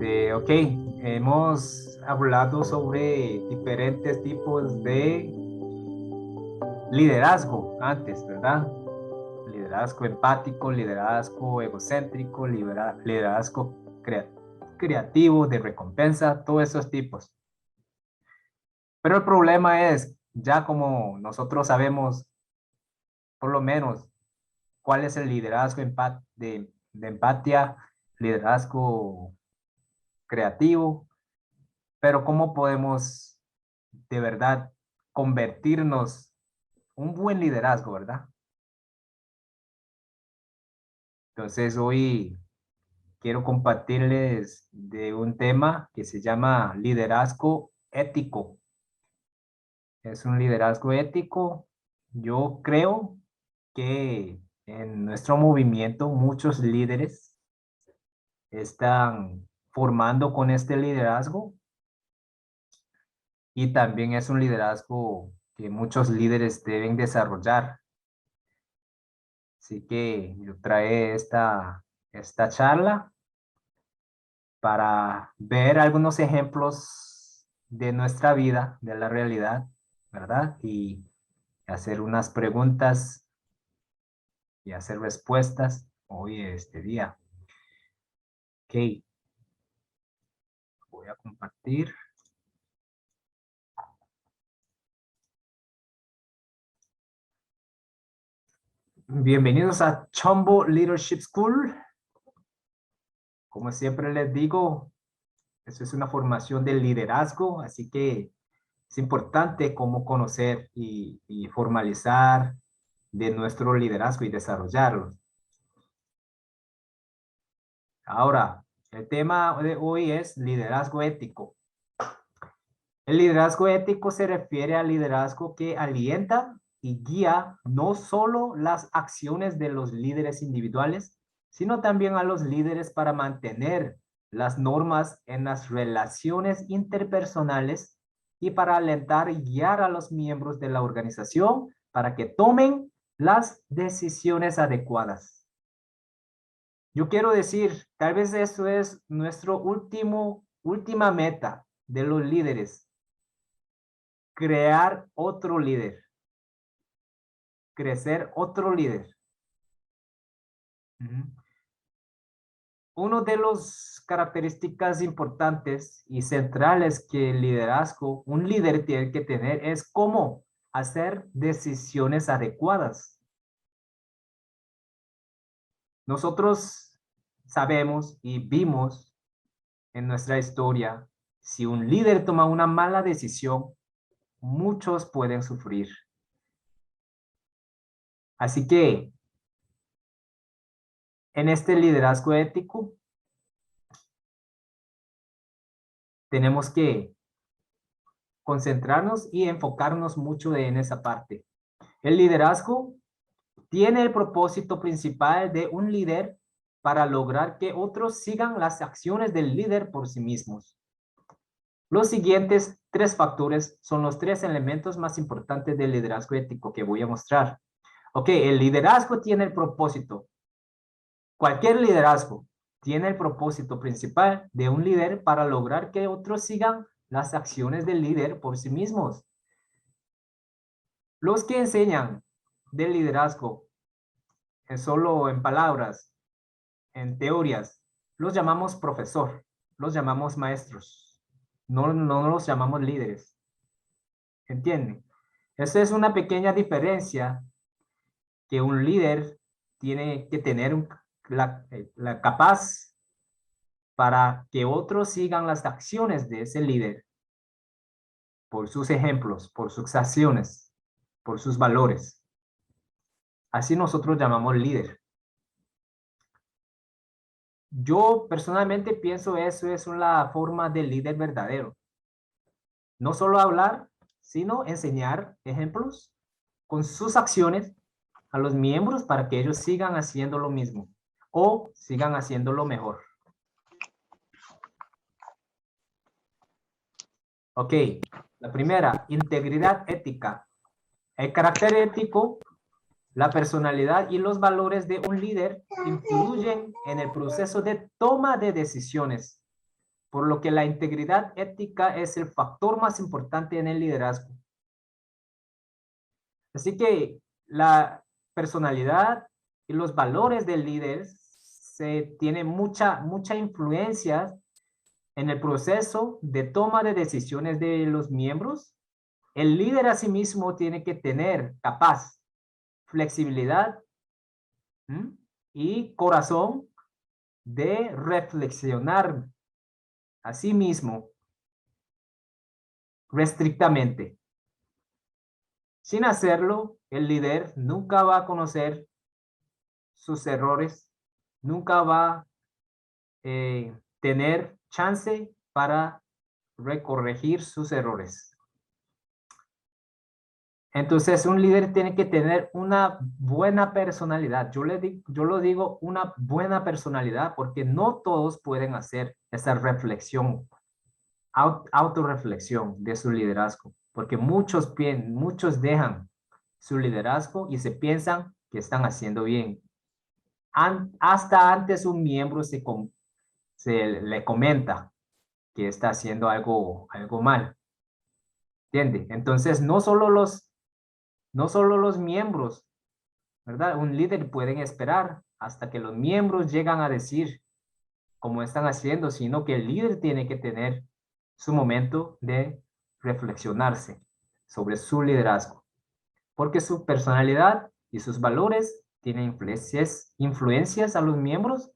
Ok, hemos hablado sobre diferentes tipos de liderazgo antes, ¿verdad? Liderazgo empático, liderazgo egocéntrico, liderazgo creativo, de recompensa, todos esos tipos. Pero el problema es, ya como nosotros sabemos, por lo menos, cuál es el liderazgo de empatía, liderazgo creativo, pero cómo podemos de verdad convertirnos un buen liderazgo, ¿verdad? Entonces hoy quiero compartirles de un tema que se llama liderazgo ético. Es un liderazgo ético. Yo creo que en nuestro movimiento muchos líderes están formando con este liderazgo y también es un liderazgo que muchos líderes deben desarrollar. Así que yo trae esta charla para ver algunos ejemplos de nuestra vida, de la realidad, ¿verdad? Y hacer unas preguntas y hacer respuestas hoy, este día. Ok, voy a compartir. Bienvenidos a Chombo Leadership School. Como siempre les digo, eso es una formación de liderazgo, así que es importante cómo conocer y formalizar de nuestro liderazgo y desarrollarlo. Ahora, el tema de hoy es liderazgo ético. El liderazgo ético se refiere al liderazgo que alienta y guía no solo las acciones de los líderes individuales, sino también a los líderes para mantener las normas en las relaciones interpersonales y para alentar y guiar a los miembros de la organización para que tomen las decisiones adecuadas. Yo quiero decir, tal vez eso es nuestro última meta de los líderes, crear otro líder, crecer otro líder. Uno de las características importantes y centrales que el liderazgo, un líder tiene que tener es cómo hacer decisiones adecuadas. Nosotros sabemos y vimos en nuestra historia, si un líder toma una mala decisión, muchos pueden sufrir. Así que en este liderazgo ético tenemos que concentrarnos y enfocarnos mucho en esa parte. El liderazgo tiene el propósito principal de un líder para lograr que otros sigan las acciones del líder por sí mismos. Los siguientes tres factores son los tres elementos más importantes del liderazgo ético que voy a mostrar. Ok, el liderazgo tiene el propósito. Cualquier liderazgo tiene el propósito principal de un líder para lograr que otros sigan las acciones del líder por sí mismos. Los que enseñan del liderazgo solo en palabras, en teorías, los llamamos profesor, los llamamos maestros, no los llamamos líderes. ¿Entienden? Esa es una pequeña diferencia que un líder tiene que tener la capaz para que otros sigan las acciones de ese líder por sus ejemplos, por sus acciones, por sus valores. Así nosotros llamamos líder. Yo personalmente pienso eso es una forma de líder verdadero. No solo hablar, sino enseñar ejemplos con sus acciones a los miembros para que ellos sigan haciendo lo mismo o sigan haciéndolo mejor. Ok, la primera, integridad ética. El carácter ético, la personalidad y los valores de un líder influyen en el proceso de toma de decisiones. por lo que la integridad ética es el factor más importante en el liderazgo. Así que la personalidad y los valores del líder se tienen mucha influencia en el proceso de toma de decisiones de los miembros. El líder asimismo tiene que tener capaz flexibilidad y corazón de reflexionar a sí mismo restrictamente. Sin hacerlo, el líder nunca va a conocer sus errores, nunca va a tener chance para recorregir sus errores. Entonces, un líder tiene que tener una buena personalidad. Yo lo digo una buena personalidad porque no todos pueden hacer esa reflexión, autorreflexión de su liderazgo, porque muchos dejan su liderazgo y se piensan que están haciendo bien. Hasta antes un miembro se le comenta que está haciendo algo mal. ¿Entiende? Entonces, no solo los miembros, ¿verdad? Un líder pueden esperar hasta que los miembros llegan a decir cómo están haciendo, sino que el líder tiene que tener su momento de reflexionarse sobre su liderazgo, porque su personalidad y sus valores tienen influencias a los miembros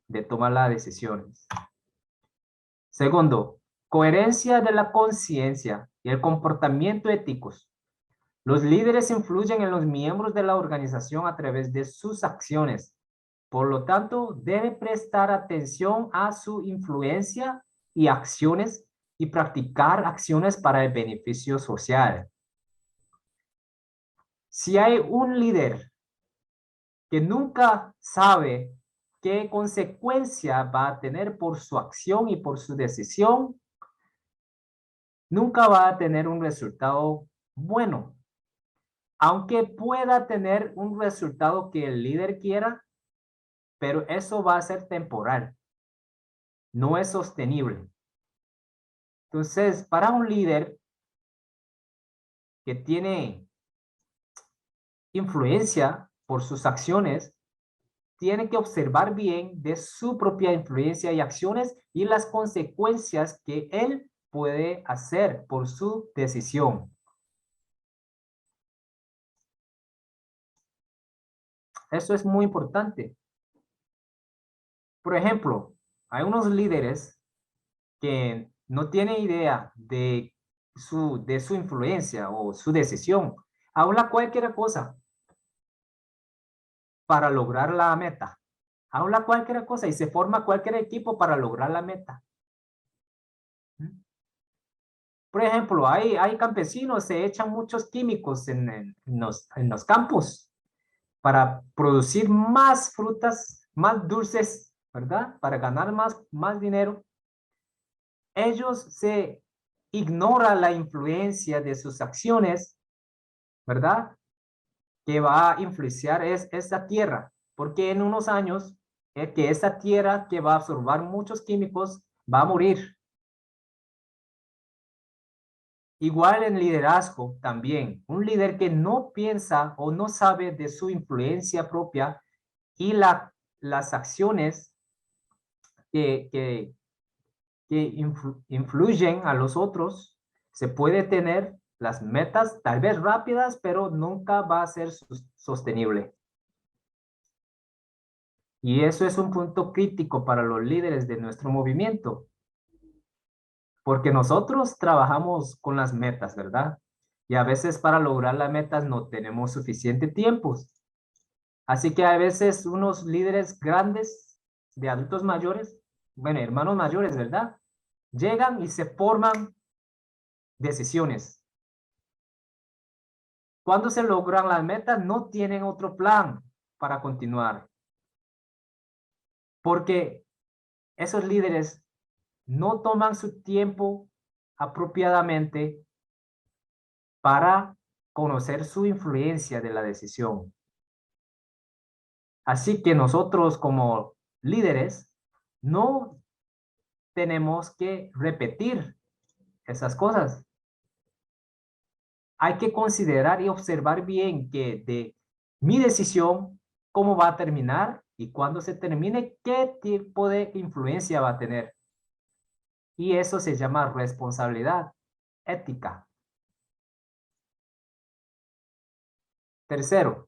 de tomar las decisiones. Segundo, coherencia de la conciencia y el comportamiento éticos. Los líderes influyen en los miembros de la organización a través de sus acciones. Por lo tanto, debe prestar atención a su influencia y acciones y practicar acciones para el beneficio social. Si hay un líder que nunca sabe qué consecuencia va a tener por su acción y por su decisión, nunca va a tener un resultado bueno. Aunque pueda tener un resultado que el líder quiera, pero eso va a ser temporal. No es sostenible. Entonces, para un líder que tiene influencia por sus acciones, tiene que observar bien de su propia influencia y acciones y las consecuencias que él puede hacer por su decisión. Eso es muy importante. Por ejemplo, hay unos líderes que no tienen idea de su influencia o su decisión. Habla cualquier cosa para lograr la meta. Habla cualquier cosa y se forma cualquier equipo para lograr la meta. Por ejemplo, hay campesinos, se echan muchos químicos en los campos para producir más frutas, más dulces, ¿verdad? Para ganar más dinero. Ellos se ignoran la influencia de sus acciones, ¿verdad? Que va a influenciar esta tierra, porque en unos años que esa tierra que va a absorber muchos químicos va a morir. Igual en liderazgo también, un líder que no piensa o no sabe de su influencia propia y las acciones que influyen a los otros, se puede tener las metas tal vez rápidas, pero nunca va a ser sostenible. Y eso es un punto crítico para los líderes de nuestro movimiento, porque nosotros trabajamos con las metas, ¿verdad? Y a veces para lograr las metas no tenemos suficiente tiempo. Así que a veces unos líderes grandes de adultos mayores, bueno, hermanos mayores, ¿verdad? Llegan y se forman decisiones. Cuando se logran las metas, no tienen otro plan para continuar. Porque esos líderes no toman su tiempo apropiadamente para conocer su influencia de la decisión. Así que nosotros como líderes no tenemos que repetir esas cosas. Hay que considerar y observar bien que de mi decisión, cómo va a terminar y cuando se termine, qué tipo de influencia va a tener. Y eso se llama responsabilidad ética. Tercero,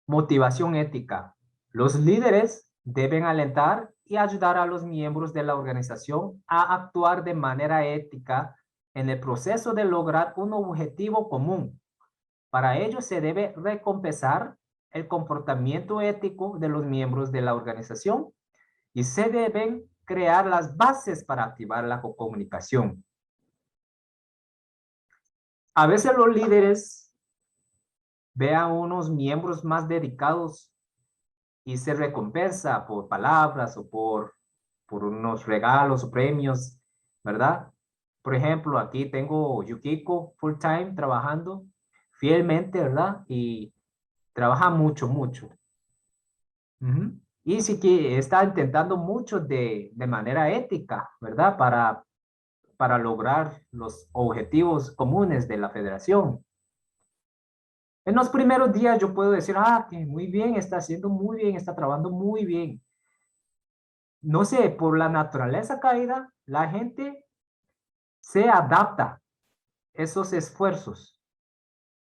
motivación ética. Los líderes deben alentar y ayudar a los miembros de la organización a actuar de manera ética en el proceso de lograr un objetivo común. Para ello se debe recompensar el comportamiento ético de los miembros de la organización y se deben crear las bases para activar la comunicación. A veces los líderes vean unos miembros más dedicados y se recompensa por palabras o por unos regalos o premios, ¿verdad? Por ejemplo, aquí tengo Yukiko full time trabajando fielmente, ¿verdad? Y trabaja mucho, mucho. Ujú. Y sí que está intentando mucho de manera ética, ¿verdad? Para lograr los objetivos comunes de la federación. En los primeros días yo puedo decir, que muy bien, está haciendo muy bien, está trabajando muy bien. No sé, por la naturaleza caída, la gente se adapta a esos esfuerzos.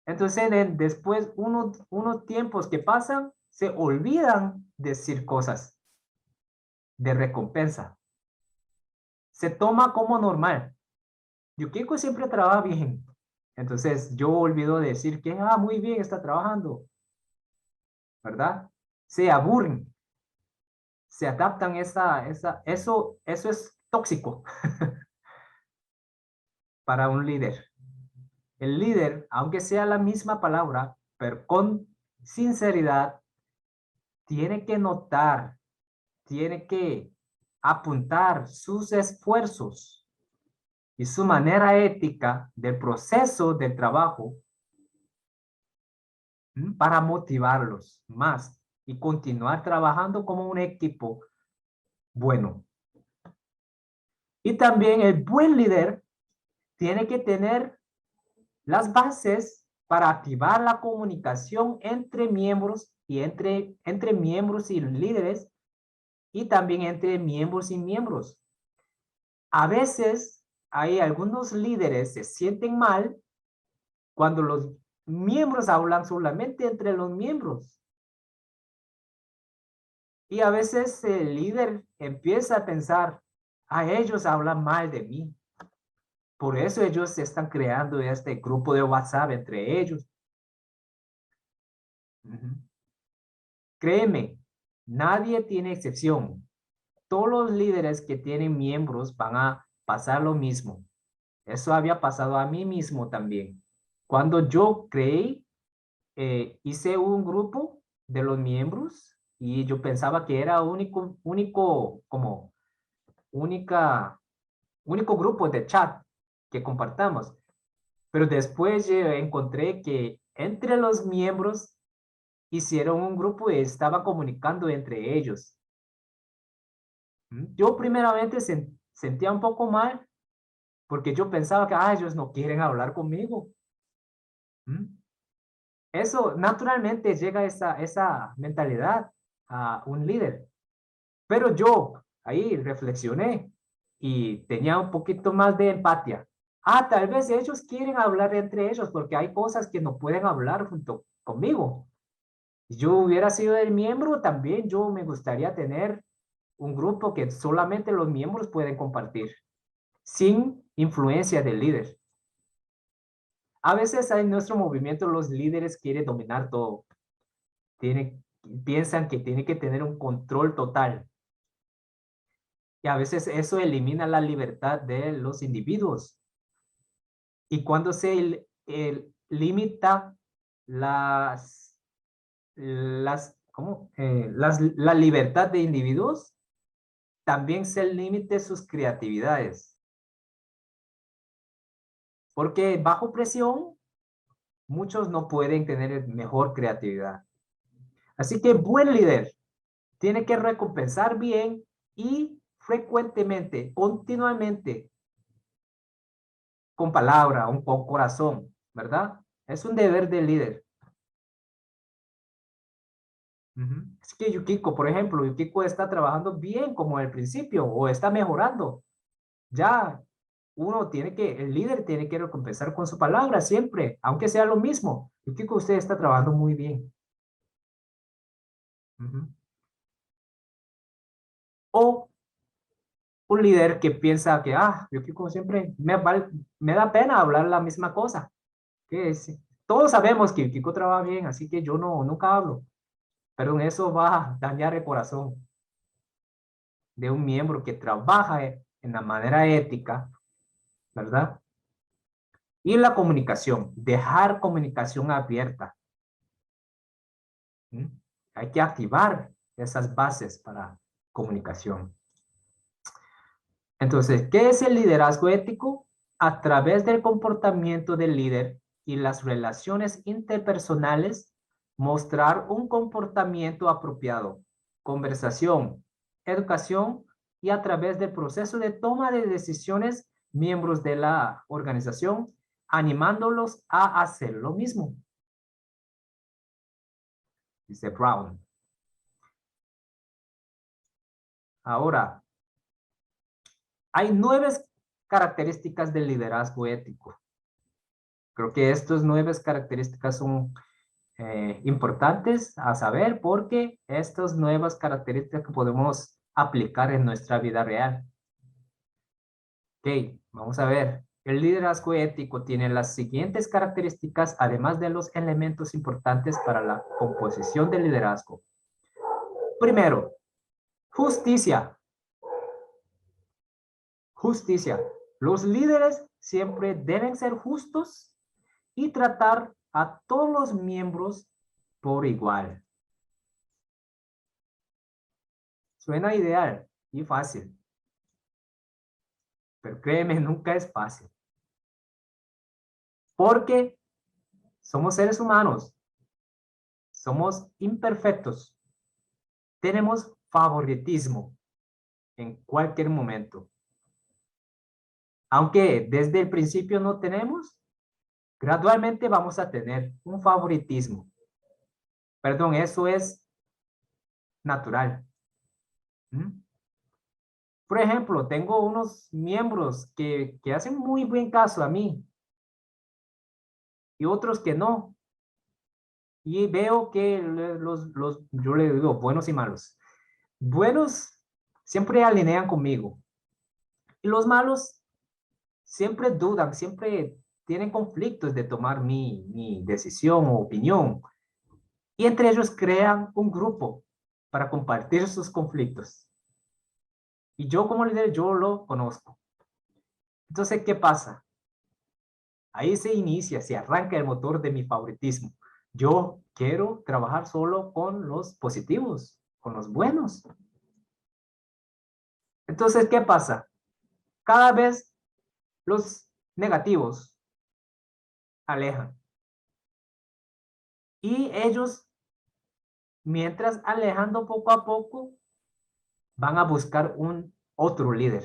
Entonces, después, unos tiempos que pasan, se olvidan de decir cosas de recompensa. Se toma como normal. Yukiko siempre trabaja bien. Entonces, yo olvido de decir que, muy bien, está trabajando, ¿verdad? Se aburren, se adaptan eso es tóxico para un líder. El líder, aunque sea la misma palabra, pero con sinceridad, tiene que notar, tiene que apuntar sus esfuerzos y su manera ética del proceso del trabajo para motivarlos más y continuar trabajando como un equipo bueno. Y también el buen líder tiene que tener las bases para activar la comunicación entre miembros y entre miembros y líderes y también entre miembros y miembros. A veces hay algunos líderes se sienten mal cuando los miembros hablan solamente entre los miembros. Y a veces el líder empieza a pensar, ellos hablan mal de mí. Por eso ellos están creando este grupo de WhatsApp entre ellos. Créeme, nadie tiene excepción. Todos los líderes que tienen miembros van a pasar lo mismo. Eso había pasado a mí mismo también. Cuando yo creí, hice un grupo de los miembros y yo pensaba que era único grupo de chat que compartamos. Pero después encontré que entre los miembros hicieron un grupo y estaban comunicando entre ellos. Yo primeramente sentía un poco mal porque yo pensaba que ellos no quieren hablar conmigo. Eso naturalmente llega esa mentalidad a un líder. Pero yo ahí reflexioné y tenía un poquito más de empatía. Tal vez ellos quieren hablar entre ellos porque hay cosas que no pueden hablar junto conmigo. Si yo hubiera sido el miembro, también yo me gustaría tener un grupo que solamente los miembros pueden compartir, sin influencia del líder. A veces en nuestro movimiento los líderes quieren dominar todo. Piensan que tienen que tener un control total. Y a veces eso elimina la libertad de los individuos. Y cuando se limita la libertad de individuos, también se limite sus creatividades. Porque bajo presión, muchos no pueden tener mejor creatividad. Así que buen líder tiene que recompensar bien y frecuentemente, continuamente, con palabra, con corazón, ¿verdad? Es un deber del líder. Es que Yukiko, por ejemplo, Yukiko está trabajando bien como al principio o está mejorando. Ya uno tiene que, el líder tiene que recompensar con su palabra siempre, aunque sea lo mismo. Yukiko, usted está trabajando muy bien. Ujú. O un líder que piensa que, Yukiko siempre me da pena hablar la misma cosa. Que es, todos sabemos que Yukiko trabaja bien, así que yo nunca hablo. Pero eso va a dañar el corazón de un miembro que trabaja en la manera ética, ¿verdad? Y la comunicación, dejar comunicación abierta. ¿Mm? Hay que activar esas bases para comunicación. Entonces, ¿qué es el liderazgo ético? A través del comportamiento del líder y las relaciones interpersonales, mostrar un comportamiento apropiado, conversación, educación y a través del proceso de toma de decisiones, miembros de la organización, animándolos a hacer lo mismo, dice Brown. Ahora, hay 9 características del liderazgo ético. Creo que estas 9 características son importantes a saber porque estas nuevas características que podemos aplicar en nuestra vida real. Ok, vamos a ver. El liderazgo ético tiene las siguientes características, además de los elementos importantes para la composición del liderazgo. Primero, justicia. Justicia. Los líderes siempre deben ser justos y tratar a todos los miembros por igual. Suena ideal y fácil, pero créeme, nunca es fácil. Porque somos seres humanos, somos imperfectos, tenemos favoritismo en cualquier momento. Aunque desde el principio no tenemos, gradualmente vamos a tener un favoritismo. Perdón, eso es natural. ¿Mm? Por ejemplo, tengo unos miembros que hacen muy buen caso a mí y otros que no. Y veo que yo le digo buenos y malos. Buenos siempre alinean conmigo. Y los malos siempre dudan, siempre tienen conflictos de tomar mi decisión o opinión. Y entre ellos crean un grupo para compartir sus conflictos. Y yo como líder, yo lo conozco. Entonces, ¿qué pasa? Ahí se inicia, se arranca el motor de mi favoritismo. Yo quiero trabajar solo con los positivos, con los buenos. Entonces, ¿qué pasa? Cada vez los negativos alejan. Y ellos, mientras alejando poco a poco, van a buscar un otro líder.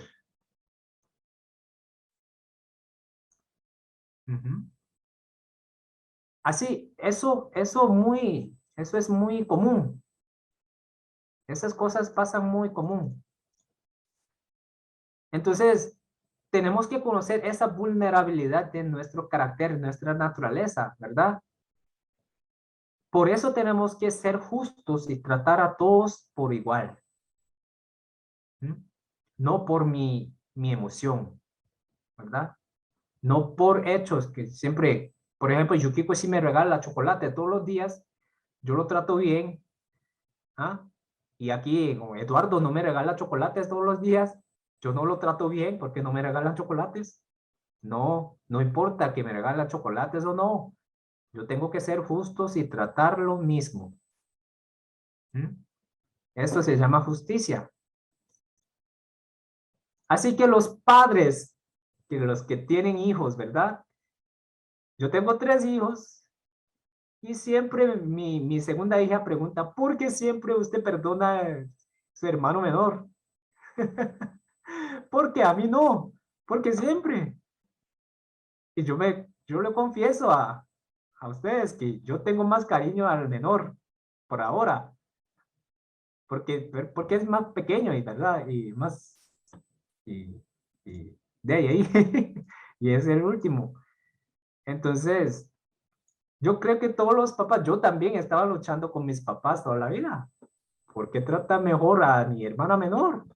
Así, eso es muy común. Esas cosas pasan muy común. Entonces, tenemos que conocer esa vulnerabilidad de nuestro carácter, nuestra naturaleza, ¿verdad? Por eso tenemos que ser justos y tratar a todos por igual. ¿Mm? No por mi emoción, ¿verdad? No por hechos que siempre, por ejemplo, Yukiko si me regala chocolate todos los días, yo lo trato bien, ¿ah? Y aquí, como Eduardo no me regala chocolates todos los días, yo no lo trato bien porque no me regalan chocolates. No, no importa que me regalan chocolates o no. Yo tengo que ser justos y tratar lo mismo. ¿Mm? Esto se llama justicia. Así que los padres, que los que tienen hijos, ¿verdad? Yo tengo 3 hijos y siempre mi segunda hija pregunta, ¿por qué siempre usted perdona a su hermano menor? Porque a mí no, porque siempre. Y yo le confieso a ustedes que yo tengo más cariño al menor por ahora, porque es más pequeño y verdad, y más, y, y de ahí, y es el último. Entonces, yo creo que todos los papás, yo también estaba luchando con mis papás toda la vida. ¿Por qué trata mejor a mi hermana menor?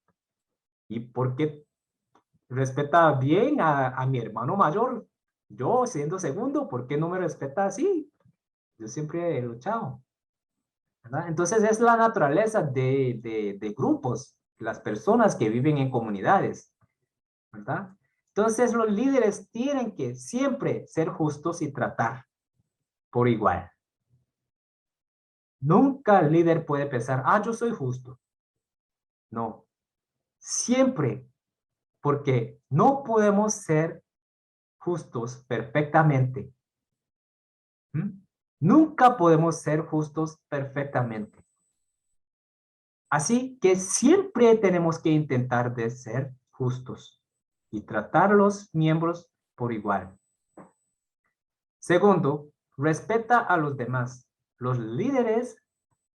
¿Y por qué respeta bien a mi hermano mayor? Yo siendo segundo, ¿por qué no me respeta así? Yo siempre he luchado, ¿verdad? Entonces es la naturaleza de grupos, las personas que viven en comunidades, ¿verdad? Entonces los líderes tienen que siempre ser justos y tratar por igual. Nunca el líder puede pensar, yo soy justo. No, siempre, porque no podemos ser justos perfectamente. ¿Mm? Nunca podemos ser justos perfectamente. Así que siempre tenemos que intentar de ser justos y tratar a los miembros por igual. Segundo, respeta a los demás. Los líderes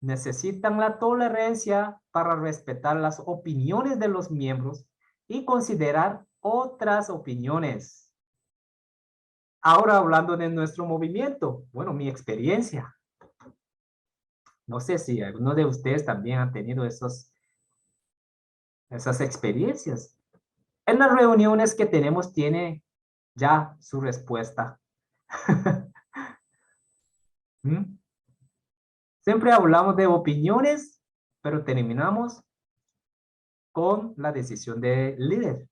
necesitan la tolerancia para respetar las opiniones de los miembros y considerar otras opiniones. Ahora hablando de nuestro movimiento, bueno, mi experiencia. No sé si alguno de ustedes también han tenido esas experiencias. En las reuniones que tenemos tiene ya su respuesta. ¿Mm? Siempre hablamos de opiniones, pero terminamos con la decisión del líder.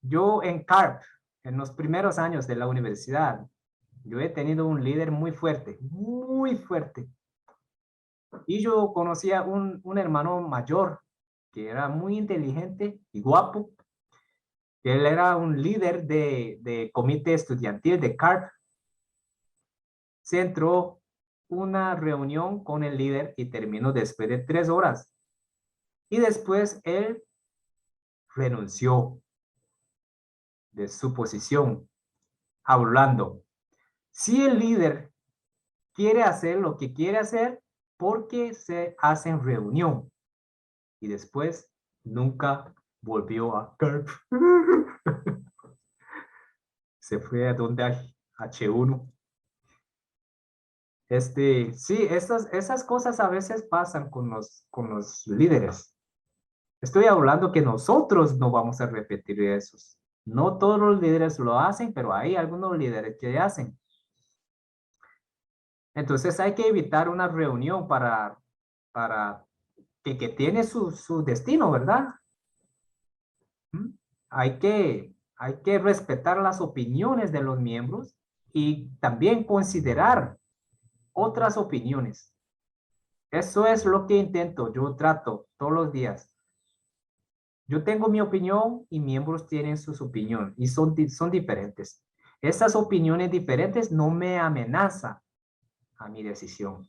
Yo en CARP, en los primeros años de la universidad, yo he tenido un líder muy fuerte, muy fuerte. Y yo conocía un hermano mayor que era muy inteligente y guapo. Él era un líder de comité estudiantil de CARP. Se entró una reunión con el líder y terminó después de 3 horas. Y después él renunció de su posición, hablando. Si el líder quiere hacer lo que quiere hacer, porque se hacen reunión. Y después nunca volvió a CARP. Se fue a donde hay H1. Sí, esas cosas a veces pasan con los líderes. Estoy hablando que nosotros no vamos a repetir esos. No todos los líderes lo hacen, pero hay algunos líderes que hacen. Entonces hay que evitar una reunión para que tiene su destino, ¿verdad? ¿Mm? Hay que respetar las opiniones de los miembros y también considerar otras opiniones. Eso es lo que intento, yo trato todos los días. Yo tengo mi opinión y miembros tienen sus opiniones y son diferentes. Esas opiniones diferentes no me amenazan a mi decisión,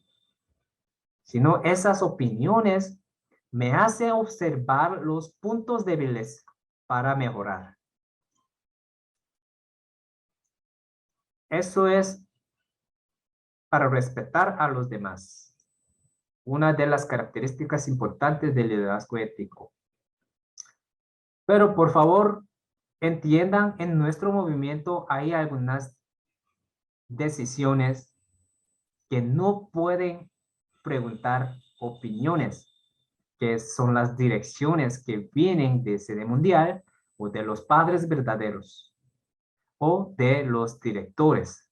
sino esas opiniones me hacen observar los puntos débiles para mejorar. Eso es para respetar a los demás. Una de las características importantes del liderazgo ético. Pero por favor, entiendan, en nuestro movimiento hay algunas decisiones que no pueden preguntar opiniones, que son las direcciones que vienen de sede mundial o de los padres verdaderos o de los directores.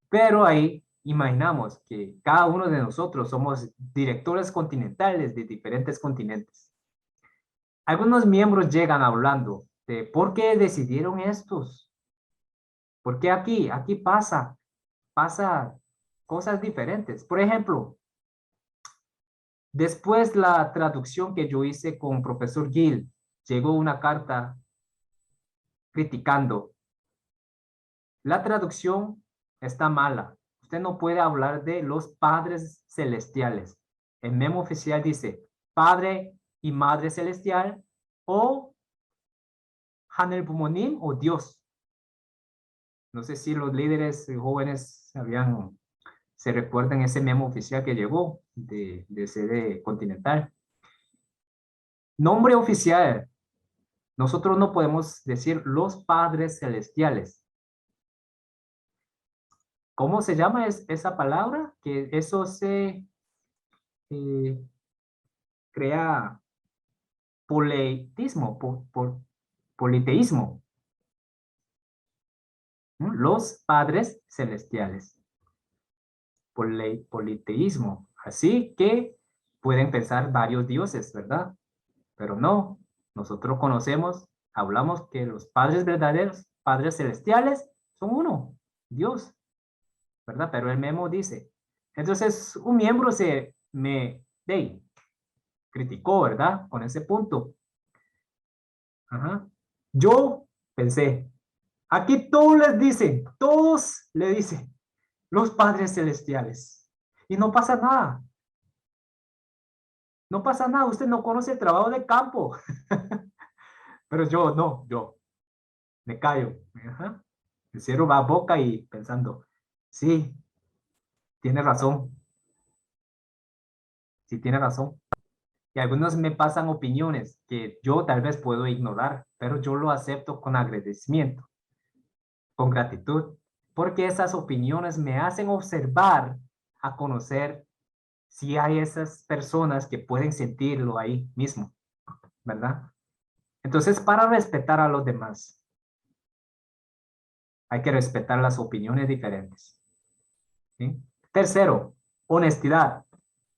Pero ahí imaginamos que cada uno de nosotros somos directores continentales de diferentes continentes. Algunos miembros llegan hablando de por qué decidieron estos. ¿Por qué aquí pasa cosas diferentes? Por ejemplo, después la traducción que yo hice con profesor Gil, llegó una carta criticando. La traducción está mala. Usted no puede hablar de los padres celestiales. El memo oficial dice Padre y Madre Celestial o Hanel Bumonim o Dios. No sé si los líderes jóvenes se recuerdan ese memo oficial que llegó de sede continental. Nombre oficial. Nosotros no podemos decir los padres celestiales. ¿Cómo se llama esa palabra? Que eso se crea politeísmo, politeísmo. Los padres celestiales. Politeísmo. Así que pueden pensar varios dioses, ¿verdad? Pero no, nosotros conocemos, hablamos que los padres verdaderos, padres celestiales, son uno, Dios, ¿verdad? Pero el memo dice, entonces un miembro criticó, ¿verdad? Con ese punto. Ajá. Yo pensé, aquí todos le dicen, los padres celestiales. Y no pasa nada. No pasa nada, usted no conoce el trabajo de campo. Pero yo me callo. Ajá. Me cierro la boca y pensando, sí, tiene razón, sí tiene razón. Y algunos me pasan opiniones que yo tal vez puedo ignorar, pero yo lo acepto con agradecimiento, con gratitud, porque esas opiniones me hacen observar, a conocer si hay esas personas que pueden sentirlo ahí mismo, ¿verdad? Entonces, para respetar a los demás, hay que respetar las opiniones diferentes. ¿Sí? Tercero, honestidad.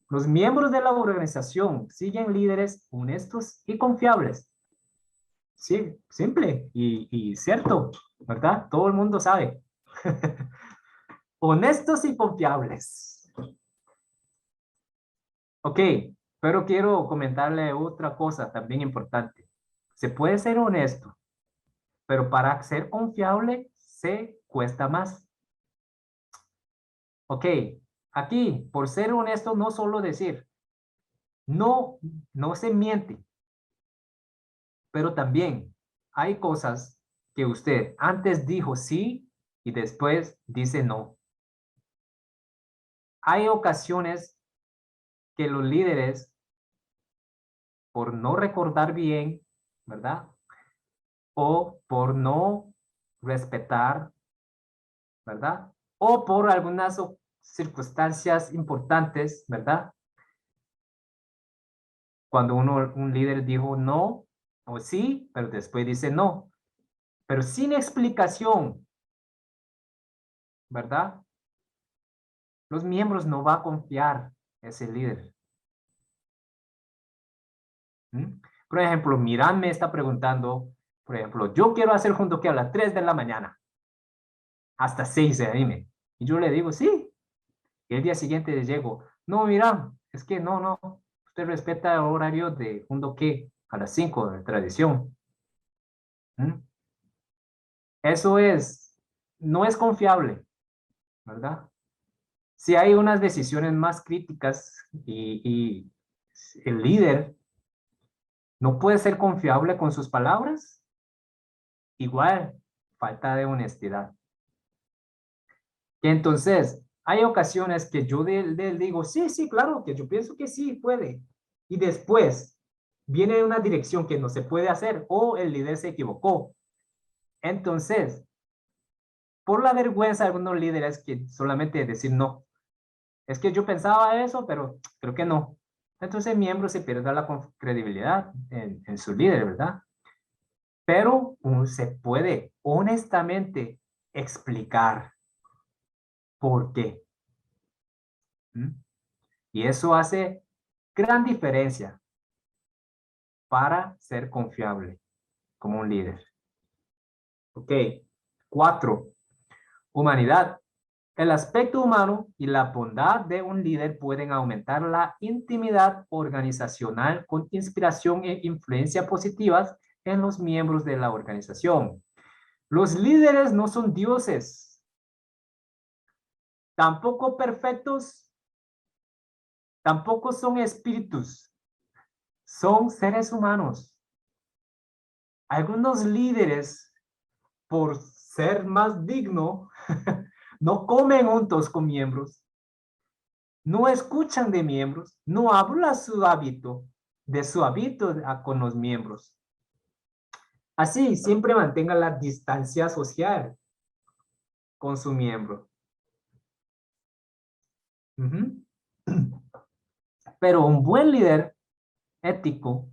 Los miembros de la organización siguen líderes honestos y confiables. Sí, simple y cierto, ¿verdad? Todo el mundo sabe. Honestos y confiables. Ok, pero quiero comentarle otra cosa también importante. Se puede ser honesto, pero para ser confiable se cuesta más. Ok, aquí, por ser honesto, no solo decir, no, no se miente, pero también hay cosas que usted antes dijo sí y después dice no. Hay ocasiones que los líderes, por no recordar bien, ¿verdad? O por no respetar, ¿verdad? O por algunas circunstancias importantes, ¿verdad? Cuando un líder dijo no o sí, pero después dice no, pero sin explicación, ¿verdad? Los miembros no va a confiar ese líder. ¿Mm? Por ejemplo, Miran me está preguntando, por ejemplo, yo quiero hacer junto que a las 3 de la mañana, hasta 6 de AM. Y yo le digo, sí. Y el día siguiente le llego, no, Miran, es que no, usted respeta el horario de junto que a las 5 de tradición. ¿Mm? Eso no es confiable, ¿verdad? Si hay unas decisiones más críticas y el líder no puede ser confiable con sus palabras, igual, falta de honestidad. Y entonces, hay ocasiones que yo digo, sí, claro, que yo pienso que sí, puede. Y después viene una dirección que no se puede hacer o el líder se equivocó. Entonces, por la vergüenza de algunos líderes que solamente decir no. Es que yo pensaba eso, pero creo que no. Entonces el miembro se pierde la credibilidad en su líder, ¿verdad? Pero se puede honestamente explicar por qué. ¿Mm? Y eso hace gran diferencia para ser confiable como un líder. Ok. 4. Humanidad. El aspecto humano y la bondad de un líder pueden aumentar la intimidad organizacional con inspiración e influencia positivas en los miembros de la organización. Los líderes no son dioses, tampoco perfectos, tampoco son espíritus, son seres humanos. Algunos líderes, por ser más digno, no comen juntos con miembros, no escuchan de miembros, no hablan de su hábito con los miembros. Así, siempre mantenga la distancia social con su miembro. Uh-huh. Pero un buen líder ético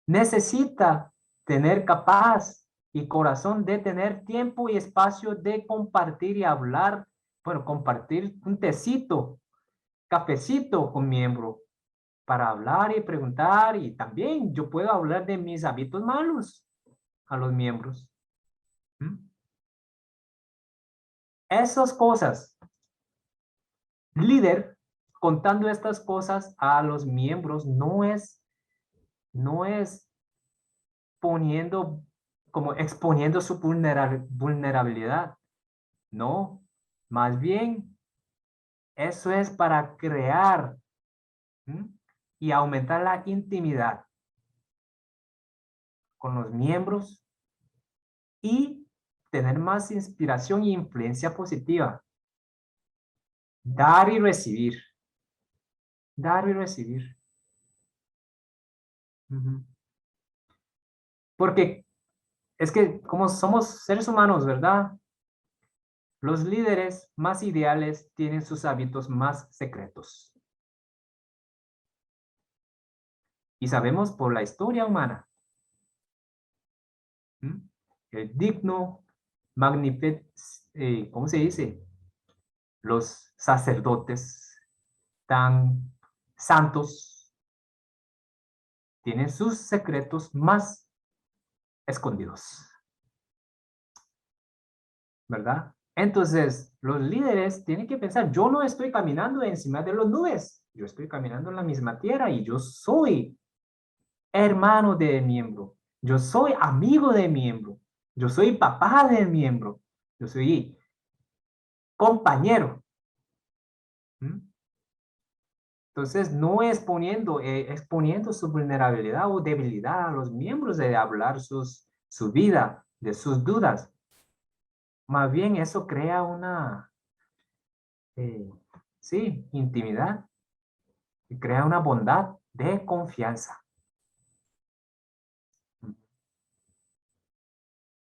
necesita tener capaz y corazón de tener tiempo y espacio de compartir y hablar, bueno, compartir un tecito, cafecito con miembro para hablar y preguntar, y también yo puedo hablar de mis hábitos malos a los miembros. ¿Mm? Esas cosas, líder contando estas cosas a los miembros no es poniendo, como exponiendo su vulnerabilidad. No, más bien eso es para crear y aumentar la intimidad con los miembros y tener más inspiración y influencia positiva. Dar y recibir. Dar y recibir. Porque es que como somos seres humanos, ¿verdad? Los líderes más ideales tienen sus hábitos más secretos. Y sabemos por la historia humana. El digno, ¿cómo se dice? Los sacerdotes tan santos tienen sus secretos más escondidos. ¿Verdad? Entonces, los líderes tienen que pensar, yo no estoy caminando encima de las nubes, yo estoy caminando en la misma tierra y yo soy hermano de miembro, yo soy amigo de miembro, yo soy papá de miembro, yo soy compañero. Entonces, no exponiendo su vulnerabilidad o debilidad a los miembros de hablar su vida, de sus dudas. Más bien eso crea una, sí, intimidad y crea una bondad de confianza.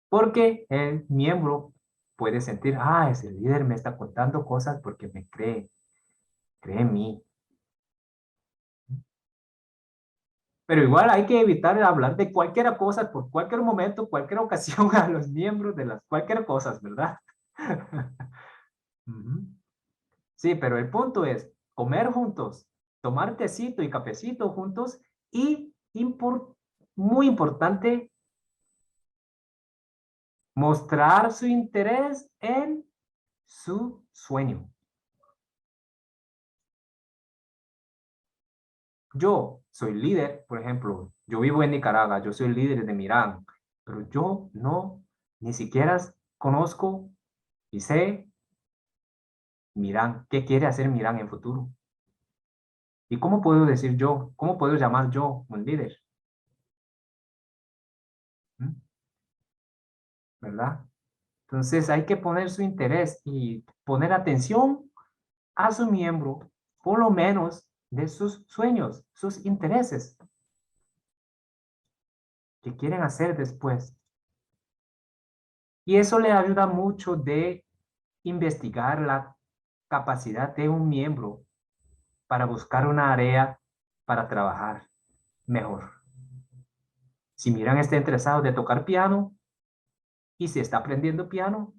Porque el miembro puede sentir, ese líder me está contando cosas porque me cree en mí. Pero igual hay que evitar hablar de cualquier cosa, por cualquier momento, cualquier ocasión a los miembros de las cualquier cosas, ¿verdad? Sí, pero el punto es comer juntos, tomar tecito y cafecito juntos y muy importante, mostrar su interés en su sueño. Yo soy líder, por ejemplo, yo vivo en Nicaragua, yo soy líder de Mirán, pero yo no, ni siquiera conozco y sé Mirán, qué quiere hacer Mirán en futuro. ¿Y cómo puedo decir yo, cómo puedo llamar yo un líder? ¿Verdad? Entonces hay que poner su interés y poner atención a su miembro, por lo menos de sus sueños, sus intereses, que quieren hacer después. Y eso le ayuda mucho de investigar la capacidad de un miembro para buscar una área para trabajar mejor. Si Miran está interesado de tocar piano y si está aprendiendo piano,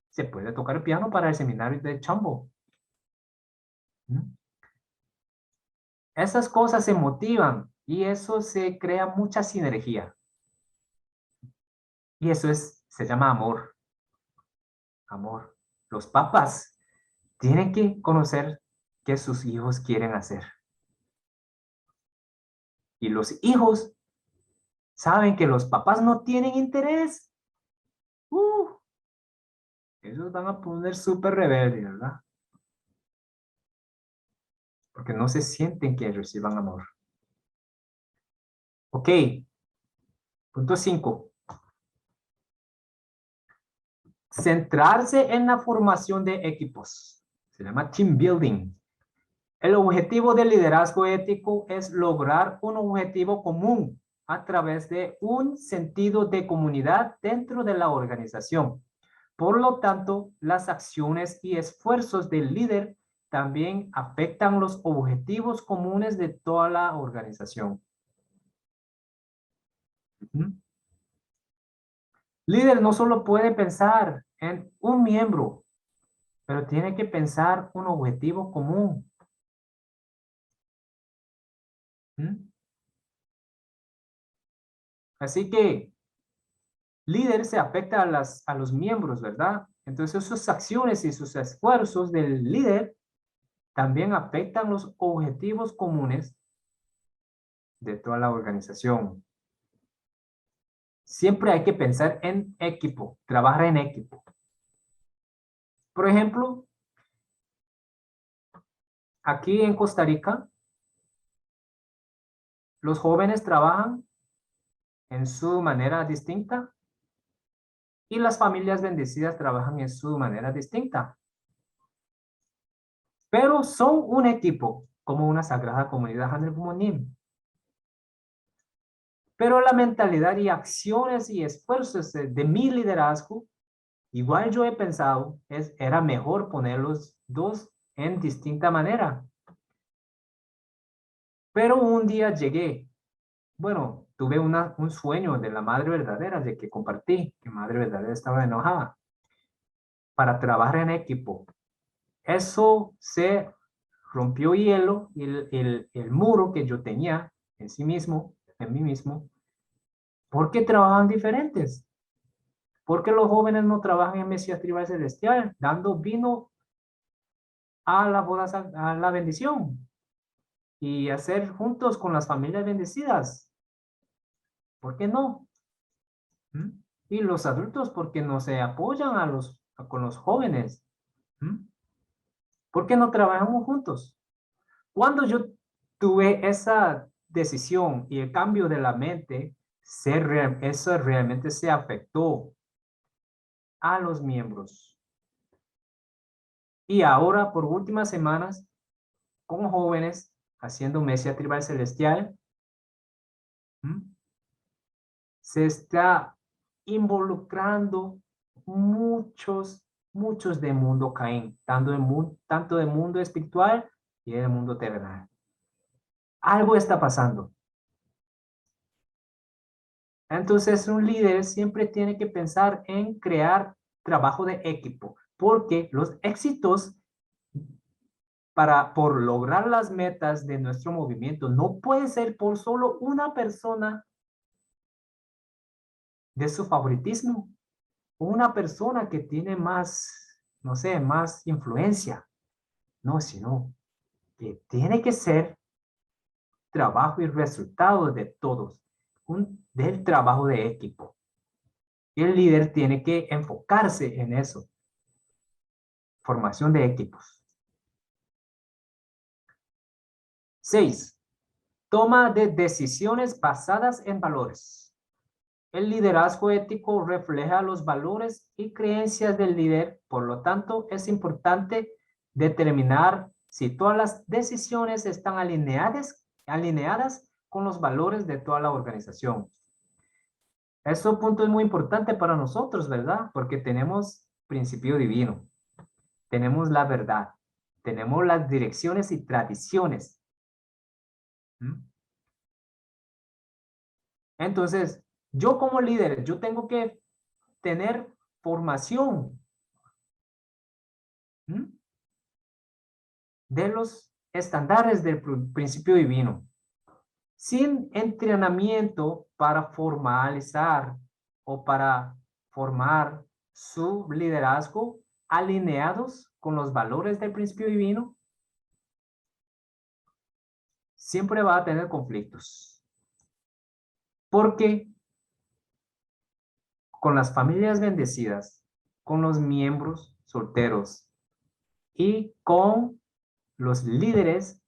se puede tocar piano para el seminario de Chambo. Esas cosas se motivan y eso se crea mucha sinergia. Y eso se llama amor. Amor. Los papás tienen que conocer qué sus hijos quieren hacer. Y los hijos saben que los papás no tienen interés. Ellos van a poner súper rebeldes, ¿verdad? porque no se sienten que reciban amor. Ok, punto 5. Centrarse en la formación de equipos. Se llama team building. El objetivo del liderazgo ético es lograr un objetivo común a través de un sentido de comunidad dentro de la organización. Por lo tanto, las acciones y esfuerzos del líder también afectan los objetivos comunes de toda la organización. Líder no solo puede pensar en un miembro, pero tiene que pensar un objetivo común. Así que líder se afecta a los miembros, ¿verdad? Entonces sus acciones y sus esfuerzos del líder también afectan los objetivos comunes de toda la organización. Siempre hay que pensar en equipo, trabajar en equipo. Por ejemplo, aquí en Costa Rica, los jóvenes trabajan en su manera distinta y las familias bendecidas trabajan en su manera distinta. Pero son un equipo, como una sagrada comunidad Hanel-Bumonim. Pero la mentalidad y acciones y esfuerzos de mi liderazgo, igual yo he pensado, era mejor ponerlos dos en distinta manera. Pero un día llegué, bueno, tuve un sueño de la Madre Verdadera, de que compartí, que Madre Verdadera estaba enojada, para trabajar en equipo. Eso se rompió hielo y el muro que yo tenía en sí mismo, en mí mismo, porque trabajan diferentes. Porque los jóvenes no trabajan en Mesías Tribal Celestial, dando vino a la boda, a la bendición y hacer juntos con las familias bendecidas. ¿Por qué no? ¿Mm? Y los adultos, porque no se apoyan con los jóvenes. ¿Mm? ¿Por qué no trabajamos juntos? Cuando yo tuve esa decisión y el cambio de la mente, eso realmente se afectó a los miembros. Y ahora, por últimas semanas, con jóvenes haciendo Mesías Tribal Celestial, se está involucrando muchos del mundo Caín, tanto del mundo espiritual y del mundo terrenal. Algo está pasando. Entonces, un líder siempre tiene que pensar en crear trabajo de equipo, porque los éxitos por lograr las metas de nuestro movimiento no puede ser por solo una persona de su favoritismo, o una persona que tiene más, no sé, más influencia. No, sino que tiene que ser trabajo y resultado de todos, del trabajo de equipo. Y el líder tiene que enfocarse en eso, formación de equipos. 6. Toma de decisiones basadas en valores. El liderazgo ético refleja los valores y creencias del líder, por lo tanto, es importante determinar si todas las decisiones están alineadas con los valores de toda la organización. Este punto es muy importante para nosotros, ¿verdad? Porque tenemos principio divino, tenemos la verdad, tenemos las direcciones y tradiciones. Entonces, yo como líder, yo tengo que tener formación de los estándares del principio divino. Sin entrenamiento para formalizar o para formar su liderazgo alineados con los valores del principio divino, siempre va a tener conflictos. Porque con las familias bendecidas, con los miembros solteros y con los líderes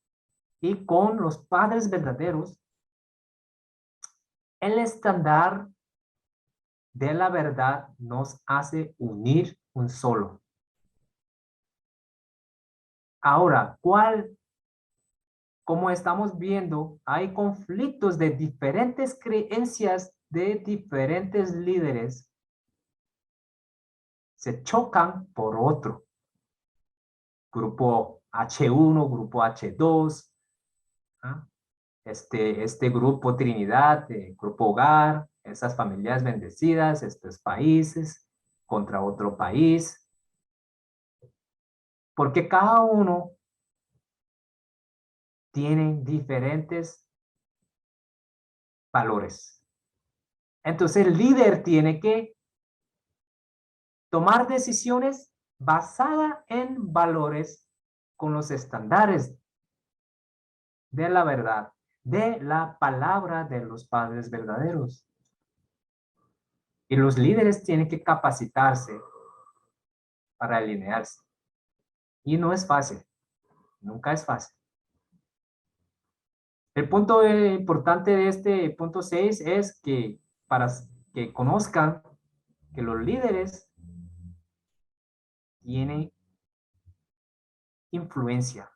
Y con los padres verdaderos, el estándar de la verdad nos hace unir un solo. Ahora, como estamos viendo, hay conflictos de diferentes creencias de diferentes líderes. Se chocan por otro. Grupo H1, grupo H2, ¿ah? Este grupo Trinidad, grupo Hogar, esas familias bendecidas, estos países contra otro país, porque cada uno tiene diferentes valores. Entonces el líder tiene que tomar decisiones basadas en valores con los estándares de la verdad, de la palabra de los padres verdaderos. Y los líderes tienen que capacitarse para alinearse. Y no es fácil, nunca es fácil. El punto importante de este punto 6 es que para que conozcan que los líderes tienen influencia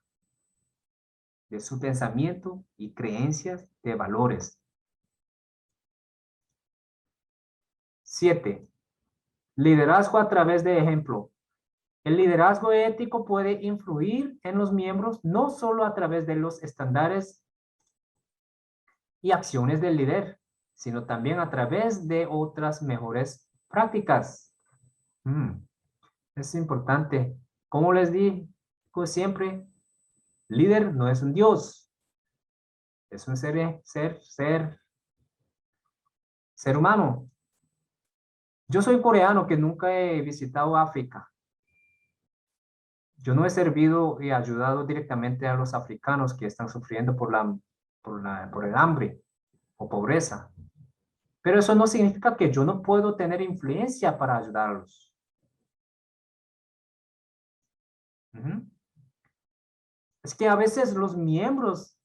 de su pensamiento y creencias de valores. 7. Liderazgo a través de ejemplo. El liderazgo ético puede influir en los miembros no solo a través de los estándares y acciones del líder, sino también a través de otras mejores prácticas. Es importante. Como les digo siempre, líder no es un dios, es un ser humano. Yo soy coreano que nunca he visitado África. Yo no he servido y ayudado directamente a los africanos que están sufriendo por el hambre o pobreza. Pero eso no significa que yo no puedo tener influencia para ayudarlos. Es que a veces los miembros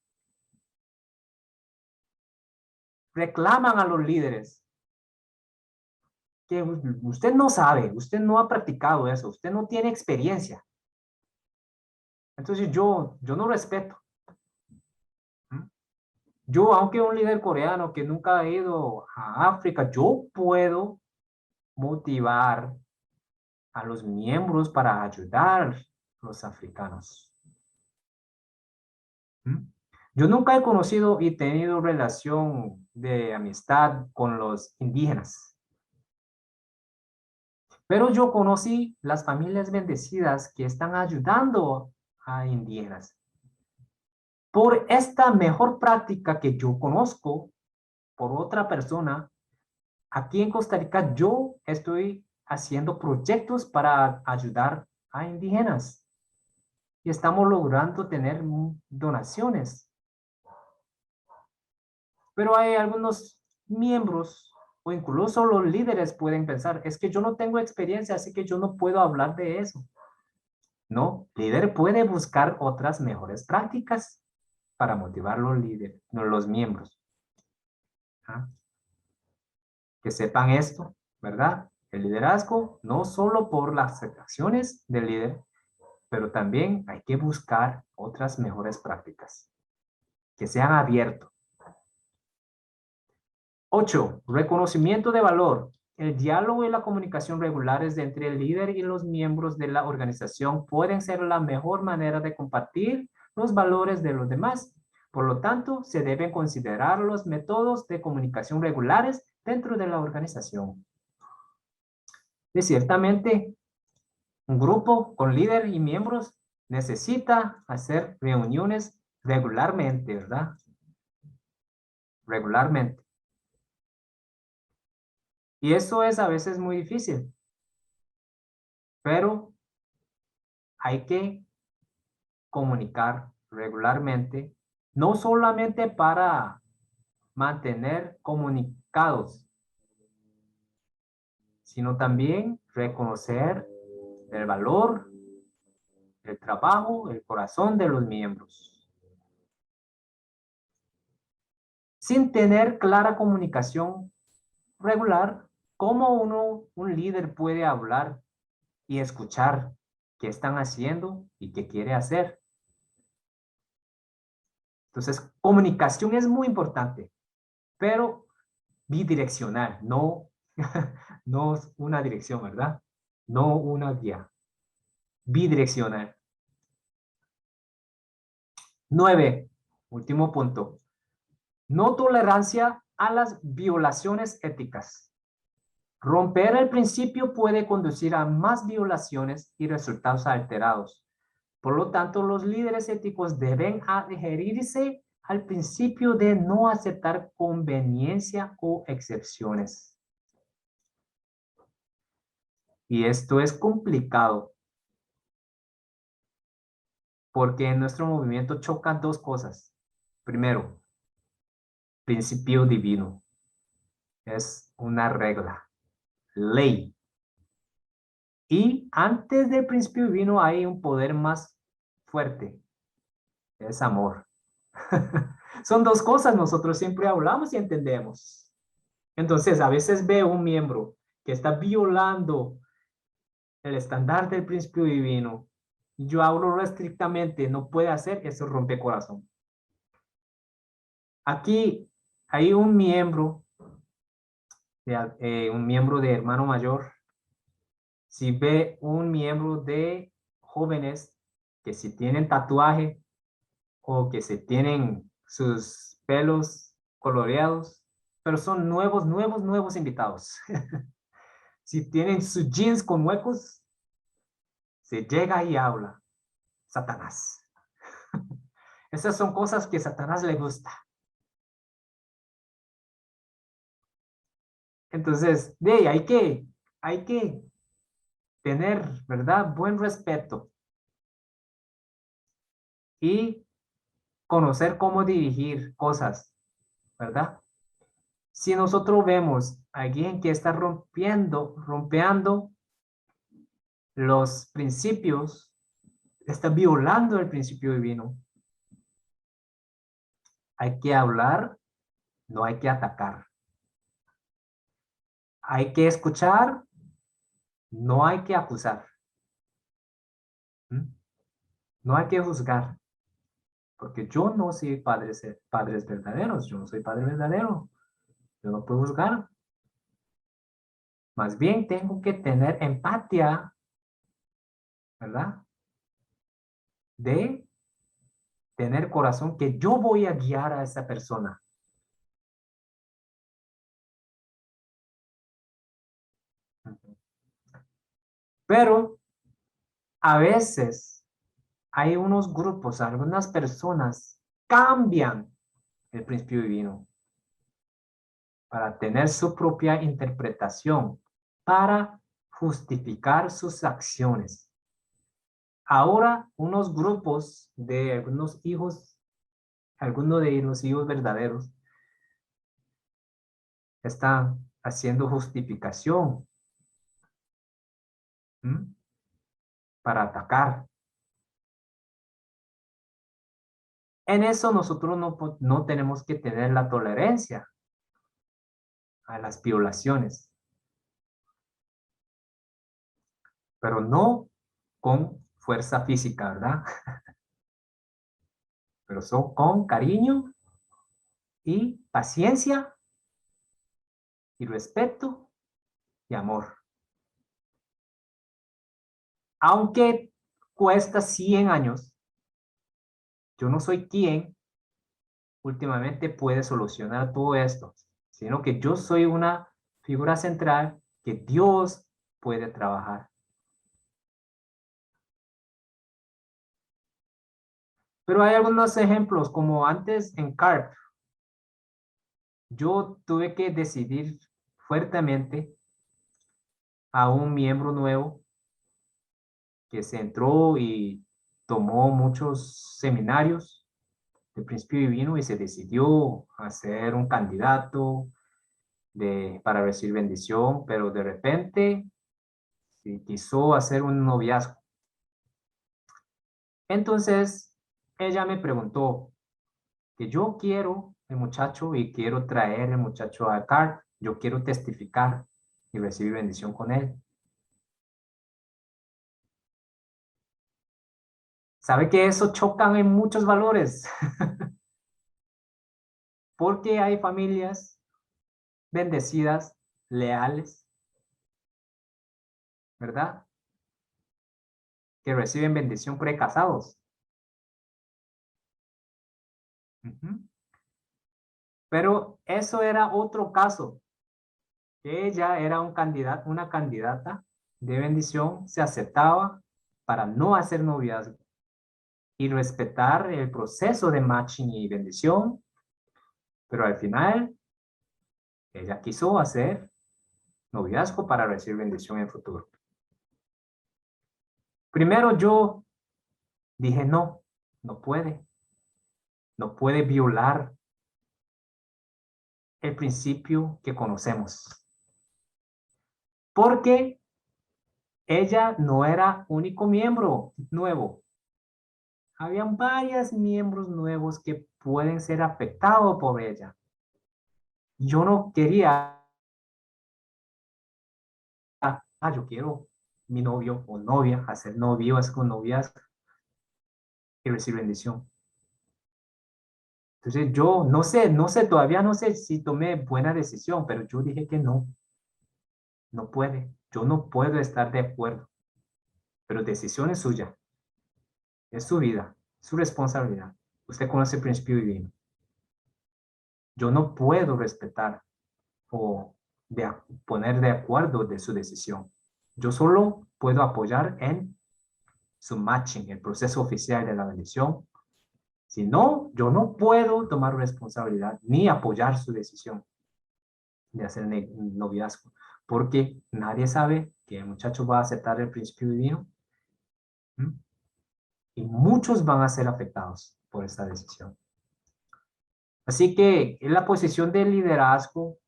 reclaman a los líderes que usted no sabe, usted no ha practicado eso, usted no tiene experiencia. Entonces yo no respeto. Yo, aunque un líder coreano que nunca ha ido a África, yo puedo motivar a los miembros para ayudar a los africanos. Yo nunca he conocido y tenido relación de amistad con los indígenas. Pero yo conocí las familias bendecidas que están ayudando a indígenas. Por esta mejor práctica que yo conozco por otra persona, aquí en Costa Rica yo estoy haciendo proyectos para ayudar a indígenas y estamos logrando tener donaciones. Pero hay algunos miembros o incluso los líderes pueden pensar, es que yo no tengo experiencia, así que yo no puedo hablar de eso. No, líder puede buscar otras mejores prácticas para motivar los líderes, los miembros. ¿Ah? Que sepan esto, ¿verdad? El liderazgo no solo por las acciones del líder, pero también hay que buscar otras mejores prácticas que sean abiertos. 8. Reconocimiento de valor. El diálogo y la comunicación regulares entre el líder y los miembros de la organización pueden ser la mejor manera de compartir los valores de los demás. Por lo tanto, se deben considerar los métodos de comunicación regulares dentro de la organización. Y ciertamente, un grupo con líder y miembros necesita hacer reuniones regularmente, ¿verdad? Regularmente. Y eso es a veces muy difícil, pero hay que comunicar regularmente, no solamente para mantener comunicados, sino también reconocer el valor, el trabajo, el corazón de los miembros. sin tener clara comunicación regular, ¿cómo un líder puede hablar y escuchar qué están haciendo y qué quiere hacer? Entonces, comunicación es muy importante, pero bidireccional, no, no es una dirección, ¿verdad? No una guía. Bidireccional. 9. Último punto. No tolerancia a las violaciones éticas. Romper el principio puede conducir a más violaciones y resultados alterados. Por lo tanto, los líderes éticos deben adherirse al principio de no aceptar conveniencia o excepciones. Y esto es complicado porque en nuestro movimiento chocan dos cosas. Primero, principio divino. Es una regla, ley. Y antes del principio divino hay un poder más fuerte. Es amor. Son dos cosas, nosotros siempre hablamos y entendemos. Entonces, a veces veo un miembro que está violando el estándar del principio divino. Yo hablo estrictamente, no puede hacer, eso rompe corazón. Aquí hay un miembro de hermano mayor. Si ve un miembro de jóvenes que si tienen tatuaje o que se tienen sus pelos coloreados, pero son nuevos invitados. Si tienen sus jeans con huecos, se llega y habla. Satanás. Esas son cosas que a Satanás le gusta. Entonces, hay que tener, ¿verdad? Buen respeto y conocer cómo dirigir cosas, ¿verdad? Si nosotros vemos a alguien que está rompeando los principios, está violando el principio divino, hay que hablar, no hay que atacar. Hay que escuchar, no hay que acusar. ¿Mm? No hay que juzgar, porque yo no soy padres verdaderos, yo no soy padre verdadero, yo no puedo juzgar. Más bien tengo que tener empatía, ¿verdad? De tener corazón que yo voy a guiar a esa persona. Pero a veces hay unos grupos, algunas personas cambian el principio divino para tener su propia interpretación, para justificar sus acciones. Ahora, unos grupos de algunos hijos, algunos de los hijos verdaderos, están haciendo justificación, ¿m? Para atacar. En eso nosotros no tenemos que tener la tolerancia a las violaciones, pero no con fuerza física, ¿verdad? Pero son con cariño y paciencia y respeto y amor. Aunque cuesta 100 años, yo no soy quien últimamente puede solucionar todo esto, sino que yo soy una figura central que Dios puede trabajar. Pero hay algunos ejemplos, como antes en CARP, yo tuve que decidir fuertemente a un miembro nuevo que se entró y tomó muchos seminarios de principio divino y se decidió a ser un candidato para recibir bendición, pero de repente quiso hacer un noviazgo. Entonces, ella me preguntó que yo quiero el muchacho y quiero traer el muchacho a CART. Yo quiero testificar y recibir bendición con él. ¿Sabe que eso chocan en muchos valores? Porque hay familias bendecidas, leales, ¿verdad? Que reciben bendición precasados. Ujú. Pero eso era otro caso. Ella era un candidato, una candidata de bendición, se aceptaba para no hacer noviazgo y respetar el proceso de matching y bendición, pero al final ella quiso hacer noviazgo para recibir bendición en el futuro. Primero yo dije, no, no puede violar el principio que conocemos, porque ella no era único miembro nuevo. Habían varios miembros nuevos que pueden ser afectados por ella. Yo no quería, yo quiero mi novio o novia, hacer novios con novias y recibir bendición. Entonces yo todavía no sé si tomé buena decisión, pero yo dije que no, no puede. Yo no puedo estar de acuerdo, pero decisión es suya, es su vida, su responsabilidad. Usted conoce el principio divino. Yo no puedo respetar o poner de acuerdo de su decisión. Yo solo puedo apoyar en su matching, el proceso oficial de la bendición. Si no, yo no puedo tomar responsabilidad ni apoyar su decisión de hacer noviazgo, porque nadie sabe que el muchacho va a aceptar el principio divino. ¿Mm? Y muchos van a ser afectados por esta decisión. Así que en la posición de liderazgo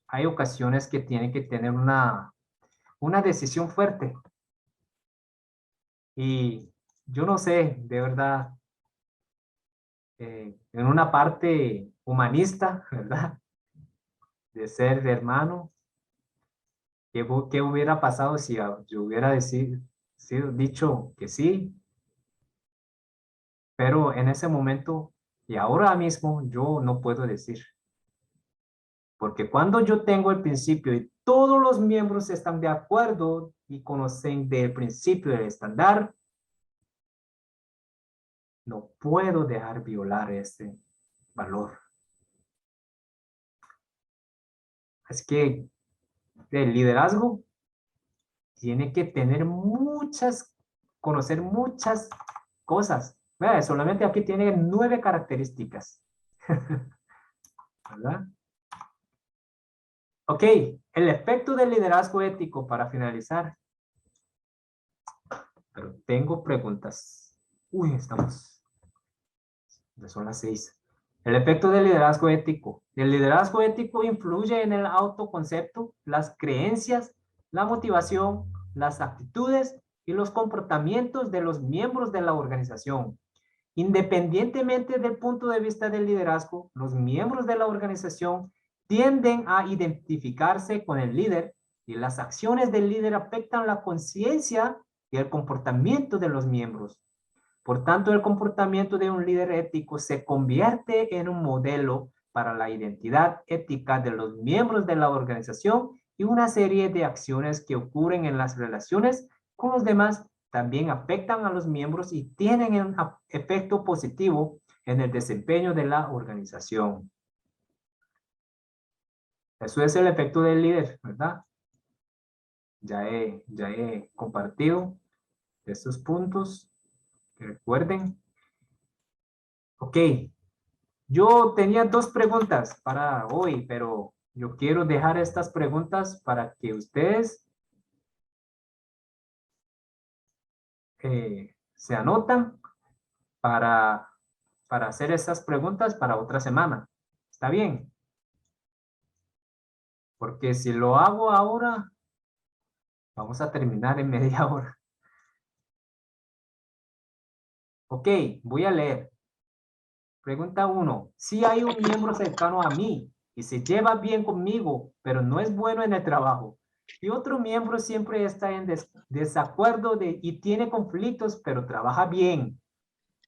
hay ocasiones que tiene que tener una decisión fuerte. Y yo no sé, de verdad, en una parte humanista, ¿verdad? De ser hermano, ¿qué hubiera pasado si yo hubiera dicho que sí? Pero en ese momento y ahora mismo yo no puedo decir. Porque cuando yo tengo el principio y todos los miembros están de acuerdo y conocen del principio del estándar, no puedo dejar violar este valor. Es que el liderazgo tiene que tener conocer muchas cosas. Solamente aquí tiene 9 características. ¿Verdad? Ok, el efecto del liderazgo ético para finalizar. Pero tengo preguntas. Uy, ya son las 6. El efecto del liderazgo ético. El liderazgo ético influye en el autoconcepto, las creencias, la motivación, las actitudes y los comportamientos de los miembros de la organización. Independientemente del punto de vista del liderazgo, los miembros de la organización tienden a identificarse con el líder y las acciones del líder afectan la conciencia y el comportamiento de los miembros. Por tanto, el comportamiento de un líder ético se convierte en un modelo para la identidad ética de los miembros de la organización y una serie de acciones que ocurren en las relaciones con los demás también afectan a los miembros y tienen un efecto positivo en el desempeño de la organización. Eso es el efecto del líder, ¿verdad? Ya he compartido estos puntos. Recuerden. Ok, yo tenía 2 preguntas para hoy, pero yo quiero dejar estas preguntas para que ustedes se anotan para, para hacer estas preguntas para otra semana. ¿Está bien? Porque si lo hago ahora, vamos a terminar en media hora. Ok, voy a leer. Pregunta 1. Si hay un miembro cercano a mí y se lleva bien conmigo, pero no es bueno en el trabajo, y otro miembro siempre está en desacuerdo y tiene conflictos, pero trabaja bien,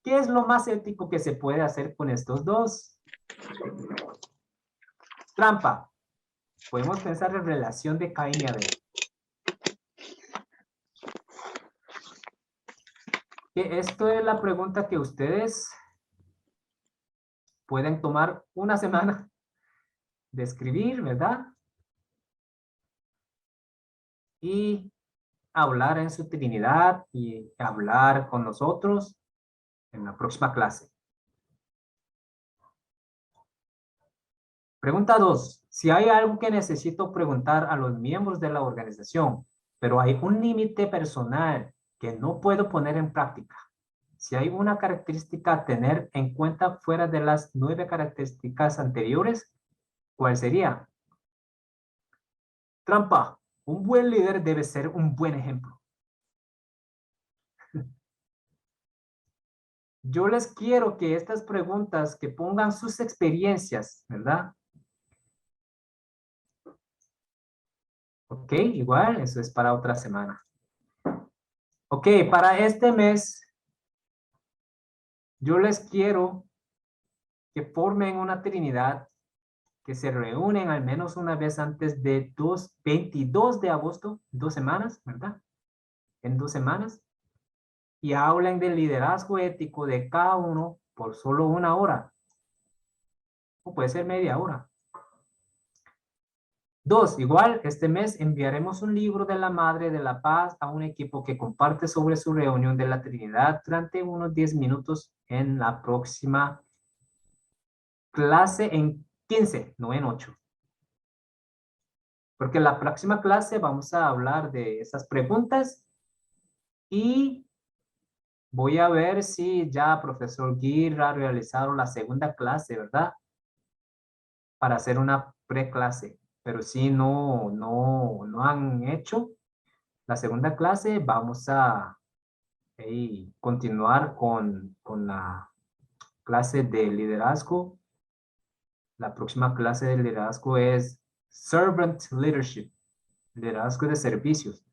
¿qué es lo más ético que se puede hacer con estos dos? Trampa. Podemos pensar en relación de Caín y Abel. Esto es la pregunta que ustedes pueden tomar una semana de escribir, ¿verdad? Y hablar en su Trinidad y hablar con nosotros en la próxima clase. Pregunta 2. Si hay algo que necesito preguntar a los miembros de la organización, pero hay un límite personal que no puedo poner en práctica. Si hay una característica a tener en cuenta fuera de las 9 características anteriores, ¿cuál sería? Trampa. Un buen líder debe ser un buen ejemplo. Yo les quiero que estas preguntas, que pongan sus experiencias, ¿verdad? Ok, igual, eso es para otra semana. Ok, para este mes, yo les quiero que formen una trinidad, que se reúnen al menos una vez antes de 22 de agosto, 2 semanas, ¿verdad? En 2 semanas. Y hablen del liderazgo ético de cada uno por solo 1 hora. O puede ser media hora. 2, igual, este mes enviaremos un libro de la Madre de la Paz a un equipo que comparte sobre su reunión de la Trinidad durante unos 10 minutos en la próxima clase en 15, no en 8. Porque la próxima clase vamos a hablar de esas preguntas y voy a ver si ya profesor Gil ha realizado la segunda clase, ¿verdad? Para hacer una preclase. Pero si no han hecho la segunda clase, vamos a continuar con la clase de liderazgo. La próxima clase de liderazgo es Servant Leadership, liderazgo de servicios.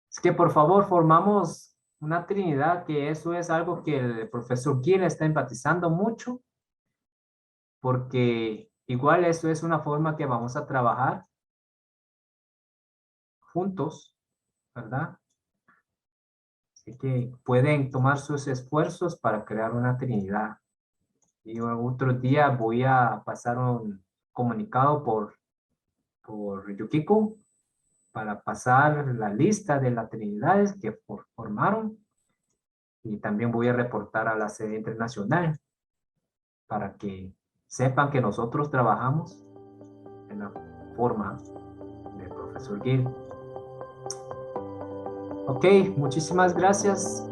Es que por favor formamos una trinidad, que eso es algo que el profesor Gil está enfatizando mucho, porque igual eso es una forma que vamos a trabajar juntos, ¿verdad? Así que pueden tomar sus esfuerzos para crear una trinidad. Y otro día voy a pasar un comunicado por Yukiko para pasar la lista de las trinidades que formaron, y también voy a reportar a la sede internacional para que sepan que nosotros trabajamos en la forma del profesor Gil. Ok, muchísimas gracias.